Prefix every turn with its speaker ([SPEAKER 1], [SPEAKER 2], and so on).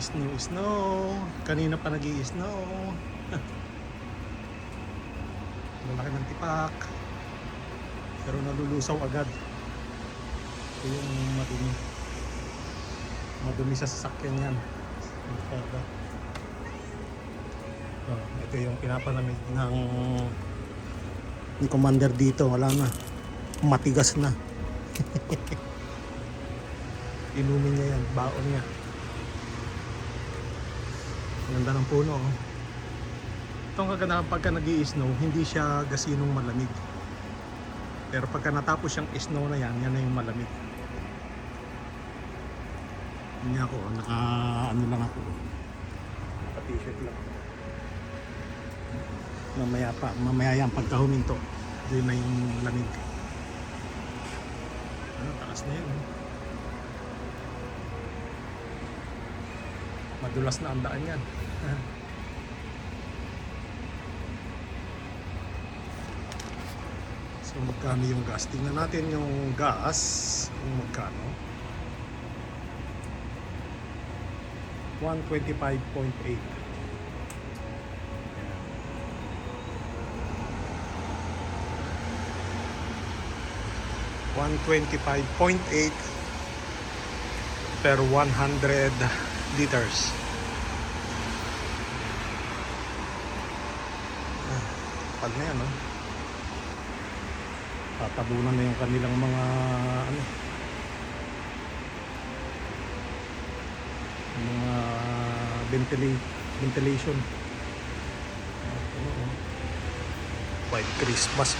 [SPEAKER 1] Snow. Kanina pa nag-i-snow. Malaki ng tipak. Pero nalulusaw agad. Ito yung madumi sa sasakyan yan. Ito yung pinapalamig ni Commander dito. Wala na. Matigas na. Inumin niya yan. Baon niya. Ganda ng puno. Itong kagandahan pagka nag-i-snow, hindi siya gasinong malamig. Pero pagka natapos yung snow na yan, yan na yung malamig. Hindi ako, ano lang ako. Naka-t-shirt lang. Mamaya yan pagka huminto, yun na yung lamig. Taas na yan. Madulas na ang daan yan. So magkano yung gas? Tingnan natin yung gas kung magkano. 125.8. 125.8 per 100 liters. Pag na yan, no? Tatabunan na yung kanilang mga mga ventilation. White Christmas.